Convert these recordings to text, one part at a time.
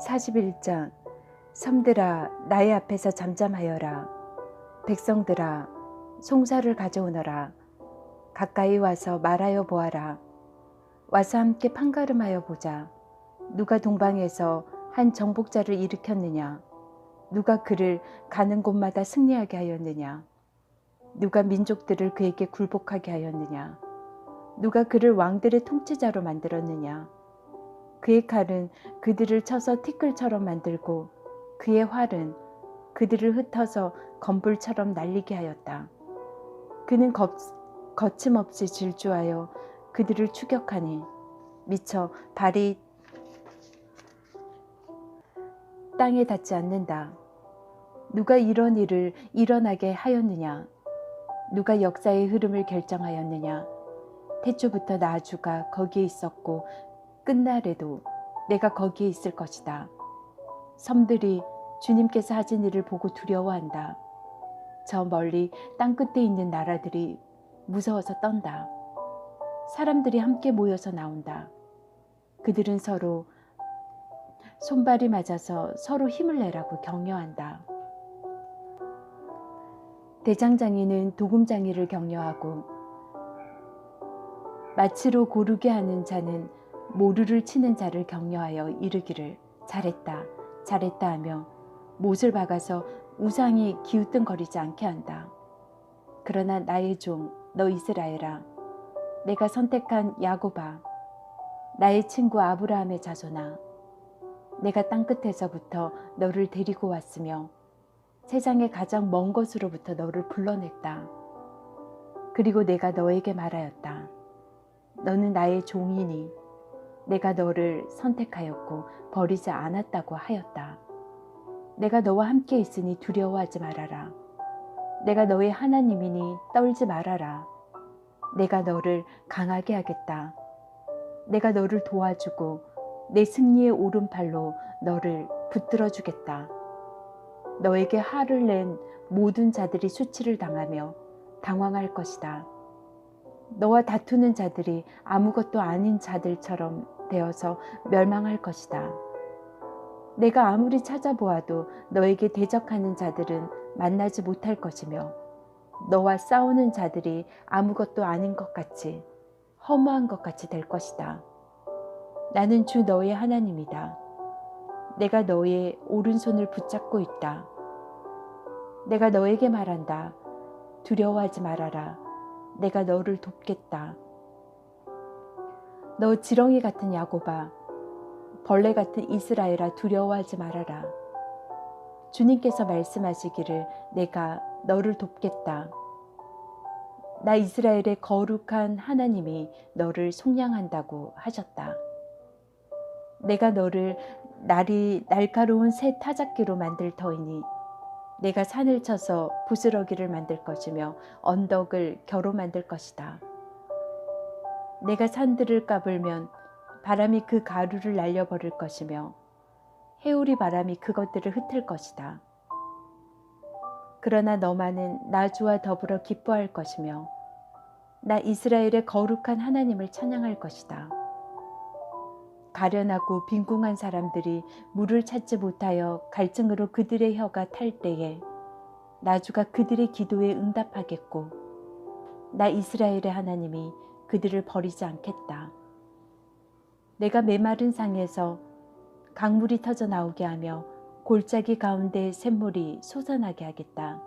41장. 섬들아 나의 앞에서 잠잠하여라. 백성들아 송사를 가져오너라. 가까이 와서 말하여 보아라. 와서 함께 판가름하여 보자. 누가 동방에서 한 정복자를 일으켰느냐? 누가 그를 가는 곳마다 승리하게 하였느냐? 누가 민족들을 그에게 굴복하게 하였느냐? 누가 그를 왕들의 통치자로 만들었느냐? 그의 칼은 그들을 쳐서 티끌처럼 만들고 그의 활은 그들을 흩어서 건불처럼 날리게 하였다. 그는 거침없이 질주하여 그들을 추격하니 미쳐 발이 땅에 닿지 않는다. 누가 이런 일을 일어나게 하였느냐? 누가 역사의 흐름을 결정하였느냐? 태초부터 나주가 거기에 있었고 끝날에도 내가 거기에 있을 것이다. 섬들이 주님께서 하신 일을 보고 두려워한다. 저 멀리 땅끝에 있는 나라들이 무서워서 떤다. 사람들이 함께 모여서 나온다. 그들은 서로 손발이 맞아서 서로 힘을 내라고 격려한다. 대장장이는 도금장이를 격려하고 마치로 고르게 하는 자는 모루를 치는 자를 격려하여 이르기를 잘했다 잘했다 하며 못을 박아서 우상이 기우뚱거리지 않게 한다. 그러나 나의 종 너 이스라엘아, 내가 선택한 야곱아, 나의 친구 아브라함의 자손아, 내가 땅끝에서부터 너를 데리고 왔으며 세상의 가장 먼 곳으로부터 너를 불러냈다. 그리고 내가 너에게 말하였다. 너는 나의 종이니 내가 너를 선택하였고 버리지 않았다고 하였다. 내가 너와 함께 있으니 두려워하지 말아라. 내가 너의 하나님이니 떨지 말아라. 내가 너를 강하게 하겠다. 내가 너를 도와주고 내 승리의 오른팔로 너를 붙들어 주겠다. 너에게 화를 낸 모든 자들이 수치를 당하며 당황할 것이다. 너와 다투는 자들이 아무것도 아닌 자들처럼 되어서 멸망할 것이다. 내가 아무리 찾아보아도 너에게 대적하는 자들은 만나지 못할 것이며 너와 싸우는 자들이 아무것도 아닌 것 같이 허무한 것 같이 될 것이다. 나는 주 너의 하나님이다. 내가 너의 오른손을 붙잡고 있다. 내가 너에게 말한다. 두려워하지 말아라. 내가 너를 돕겠다. 너 지렁이 같은 야곱아, 벌레 같은 이스라엘아, 두려워하지 말아라. 주님께서 말씀하시기를 내가 너를 돕겠다. 나 이스라엘의 거룩한 하나님이 너를 속량한다고 하셨다. 내가 너를 날카로운 새 타작기로 만들 터이니 내가 산을 쳐서 부스러기를 만들 것이며 언덕을 겨로 만들 것이다. 내가 산들을 까불면 바람이 그 가루를 날려버릴 것이며 해오리 바람이 그것들을 흩을 것이다. 그러나 너만은 나주와 더불어 기뻐할 것이며 나 이스라엘의 거룩한 하나님을 찬양할 것이다. 가련하고 빈궁한 사람들이 물을 찾지 못하여 갈증으로 그들의 혀가 탈 때에 나주가 그들의 기도에 응답하겠고 나 이스라엘의 하나님이 그들을 버리지 않겠다. 내가 메마른 상에서 강물이 터져 나오게 하며 골짜기 가운데 샘물이 솟아나게 하겠다.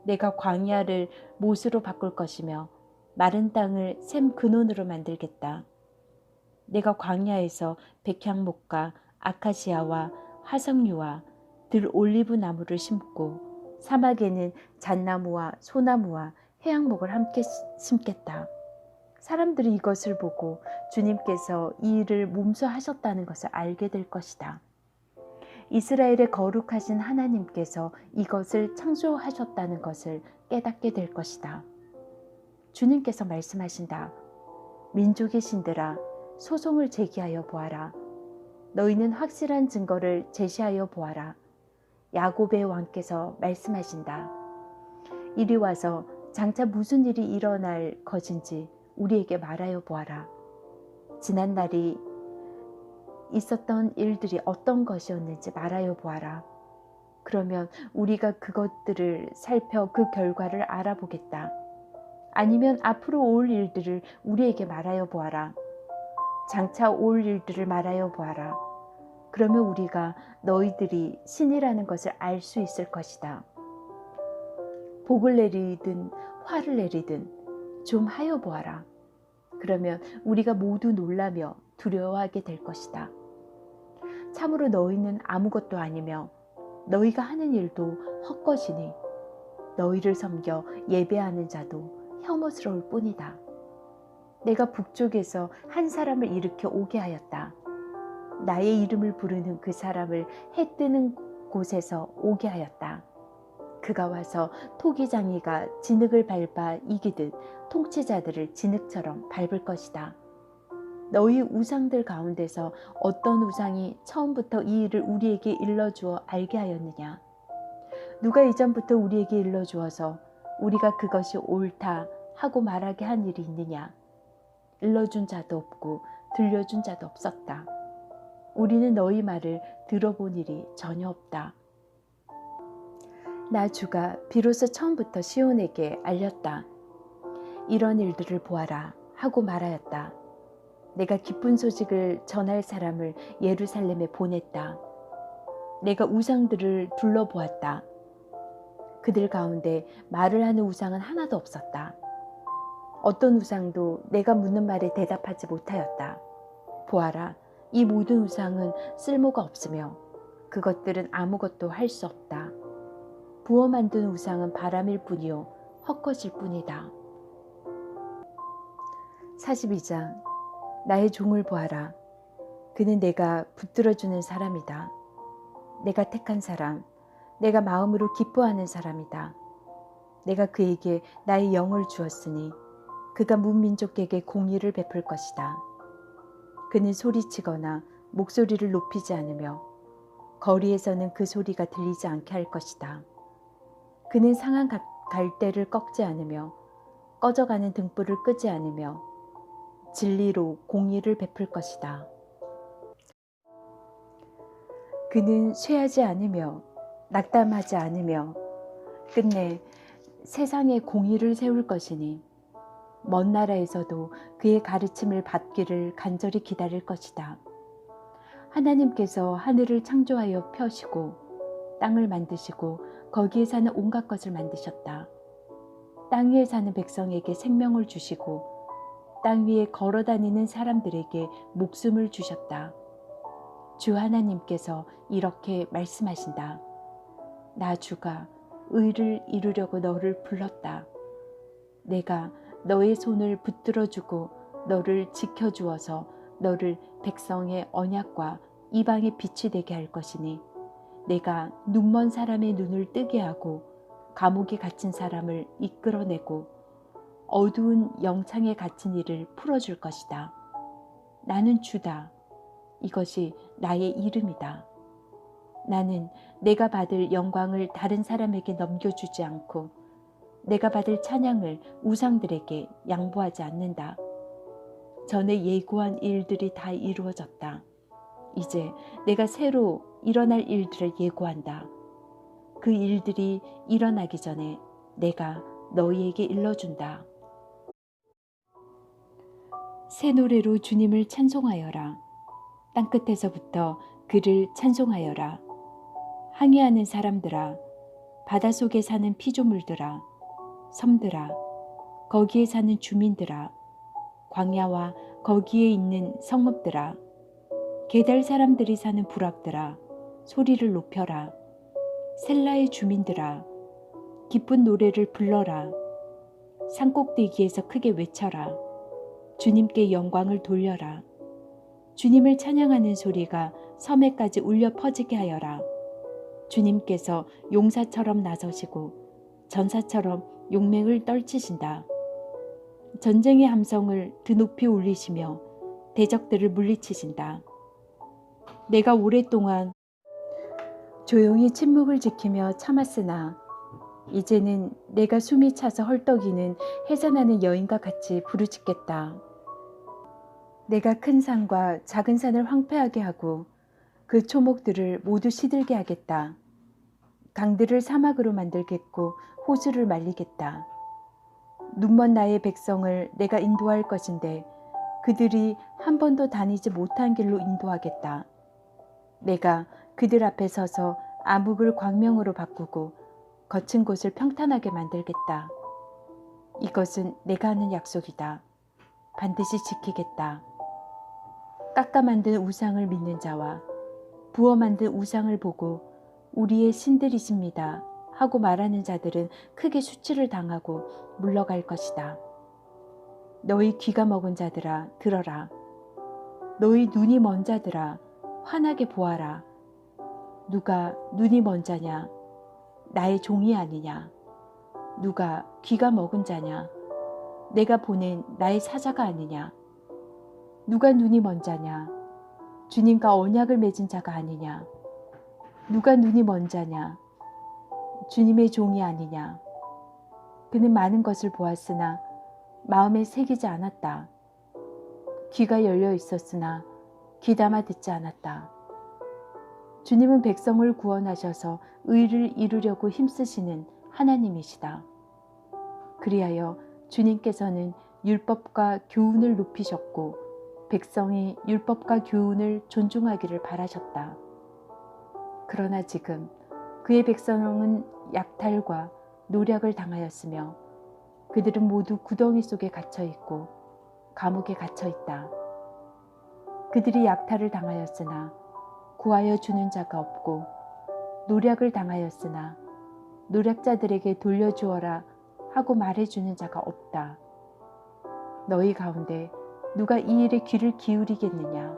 내가 광야를 못으로 바꿀 것이며 마른 땅을 샘 근원으로 만들겠다. 내가 광야에서 백향목과 아카시아와 화석류와 들 올리브 나무를 심고 사막에는 잣나무와 소나무와 해양목을 함께 심겠다. 사람들이 이것을 보고 주님께서 이 일을 몸소 하셨다는 것을 알게 될 것이다. 이스라엘의 거룩하신 하나님께서 이것을 창조하셨다는 것을 깨닫게 될 것이다. 주님께서 말씀하신다. 민족의 신들아, 소송을 제기하여 보아라. 너희는 확실한 증거를 제시하여 보아라. 야곱의 왕께서 말씀하신다. 이리 와서 장차 무슨 일이 일어날 것인지 우리에게 말하여 보아라. 지난 날이 있었던 일들이 어떤 것이었는지 말하여 보아라. 그러면 우리가 그것들을 살펴 그 결과를 알아보겠다. 아니면 앞으로 올 일들을 우리에게 말하여 보아라. 장차 올 일들을 말하여 보아라. 그러면 우리가 너희들이 신이라는 것을 알 수 있을 것이다. 복을 내리든 화를 내리든 좀 하여 보아라. 그러면 우리가 모두 놀라며 두려워하게 될 것이다. 참으로 너희는 아무것도 아니며 너희가 하는 일도 헛것이니 너희를 섬겨 예배하는 자도 혐오스러울 뿐이다. 내가 북쪽에서 한 사람을 일으켜 오게 하였다. 나의 이름을 부르는 그 사람을 해 뜨는 곳에서 오게 하였다. 그가 와서 토기장이가 진흙을 밟아 이기듯 통치자들을 진흙처럼 밟을 것이다. 너희 우상들 가운데서 어떤 우상이 처음부터 이 일을 우리에게 일러주어 알게 하였느냐? 누가 이전부터 우리에게 일러주어서 우리가 그것이 옳다 하고 말하게 한 일이 있느냐? 일러준 자도 없고 들려준 자도 없었다. 우리는 너희 말을 들어본 일이 전혀 없다. 나 주가 비로소 처음부터 시온에게 알렸다. 이런 일들을 보아라 하고 말하였다. 내가 기쁜 소식을 전할 사람을 예루살렘에 보냈다. 내가 우상들을 둘러보았다. 그들 가운데 말을 하는 우상은 하나도 없었다. 어떤 우상도 내가 묻는 말에 대답하지 못하였다. 보아라, 이 모든 우상은 쓸모가 없으며 그것들은 아무것도 할 수 없다. 부어 만든 우상은 바람일 뿐이요 헛것일 뿐이다. 42장. 나의 종을 보아라. 그는 내가 붙들어주는 사람이다. 내가 택한 사람, 내가 마음으로 기뻐하는 사람이다. 내가 그에게 나의 영을 주었으니 그가 문민족에게 공의를 베풀 것이다. 그는 소리치거나 목소리를 높이지 않으며 거리에서는 그 소리가 들리지 않게 할 것이다. 그는 상한 갈대를 꺾지 않으며 꺼져가는 등불을 끄지 않으며 진리로 공의를 베풀 것이다. 그는 쇠하지 않으며 낙담하지 않으며 끝내 세상에 공의를 세울 것이니 먼 나라에서도 그의 가르침을 받기를 간절히 기다릴 것이다. 하나님께서 하늘을 창조하여 펴시고 땅을 만드시고 거기에 사는 온갖 것을 만드셨다. 땅 위에 사는 백성에게 생명을 주시고 땅 위에 걸어다니는 사람들에게 목숨을 주셨다. 주 하나님께서 이렇게 말씀하신다. 나 주가 의를 이루려고 너를 불렀다. 내가 너의 손을 붙들어주고 너를 지켜주어서 너를 백성의 언약과 이방의 빛이 되게 할 것이니 내가 눈먼 사람의 눈을 뜨게 하고 감옥에 갇힌 사람을 이끌어내고 어두운 영창에 갇힌 이를 풀어줄 것이다. 나는 주다. 이것이 나의 이름이다. 나는 내가 받을 영광을 다른 사람에게 넘겨주지 않고 내가 받을 찬양을 우상들에게 양보하지 않는다. 전에 예고한 일들이 다 이루어졌다. 이제 내가 새로 일어날 일들을 예고한다. 그 일들이 일어나기 전에 내가 너희에게 일러준다. 새 노래로 주님을 찬송하여라. 땅끝에서부터 그를 찬송하여라. 항해하는 사람들아, 바닷속에 사는 피조물들아, 섬들아, 거기에 사는 주민들아, 광야와 거기에 있는 성읍들아, 게달 사람들이 사는 부락들아, 소리를 높여라. 셀라의 주민들아, 기쁜 노래를 불러라. 산꼭대기에서 크게 외쳐라. 주님께 영광을 돌려라. 주님을 찬양하는 소리가 섬에까지 울려 퍼지게 하여라. 주님께서 용사처럼 나서시고 전사처럼 용맹을 떨치신다. 전쟁의 함성을 드높이 울리시며 대적들을 물리치신다. 내가 오랫동안 조용히 침묵을 지키며 참았으나 이제는 내가 숨이 차서 헐떡이는 해산하는 여인과 같이 부르짖겠다. 내가 큰 산과 작은 산을 황폐하게 하고 그 초목들을 모두 시들게 하겠다. 강들을 사막으로 만들겠고 호수를 말리겠다. 눈먼 나의 백성을 내가 인도할 것인데 그들이 한 번도 다니지 못한 길로 인도하겠다. 내가 그들 앞에 서서 암흑을 광명으로 바꾸고 거친 곳을 평탄하게 만들겠다. 이것은 내가 하는 약속이다. 반드시 지키겠다. 깎아 만든 우상을 믿는 자와 부어 만든 우상을 보고 우리의 신들이십니다 하고 말하는 자들은 크게 수치를 당하고 물러갈 것이다. 너희 귀가 먹은 자들아 들어라. 너희 눈이 먼 자들아 환하게 보아라. 누가 눈이 먼 자냐? 나의 종이 아니냐? 누가 귀가 먹은 자냐? 내가 보낸 나의 사자가 아니냐? 누가 눈이 먼 자냐? 주님과 언약을 맺은 자가 아니냐? 누가 눈이 먼 자냐? 주님의 종이 아니냐? 그는 많은 것을 보았으나 마음에 새기지 않았다. 귀가 열려 있었으나 귀담아 듣지 않았다. 주님은 백성을 구원하셔서 의를 이루려고 힘쓰시는 하나님이시다. 그리하여 주님께서는 율법과 교훈을 높이셨고 백성이 율법과 교훈을 존중하기를 바라셨다. 그러나 지금 그의 백성은 약탈과 노략을 당하였으며 그들은 모두 구덩이 속에 갇혀 있고 감옥에 갇혀 있다. 그들이 약탈을 당하였으나 구하여 주는 자가 없고 노략을 당하였으나 노략자들에게 돌려주어라 하고 말해주는 자가 없다. 너희 가운데 누가 이 일에 귀를 기울이겠느냐?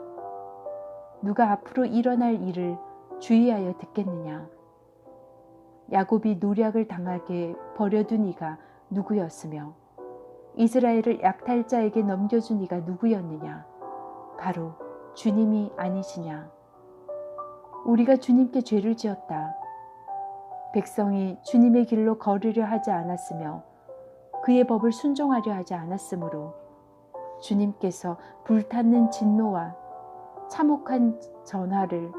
누가 앞으로 일어날 일을 주의하여 듣겠느냐? 야곱이 노략을 당하게 버려둔 이가 누구였으며 이스라엘을 약탈자에게 넘겨준 이가 누구였느냐? 바로 주님이 아니시냐? 우리가 주님께 죄를 지었다. 백성이 주님의 길로 걸으려 하지 않았으며 그의 법을 순종하려 하지 않았으므로 주님께서 불타는 진노와 참혹한 전화를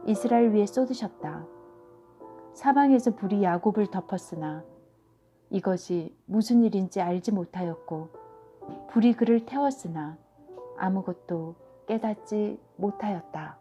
이스라엘 위에 쏟으셨다. 사방에서 불이 야곱을 덮었으나 이것이 무슨 일인지 알지 못하였고 불이 그를 태웠으나 아무것도 깨닫지 못하였다.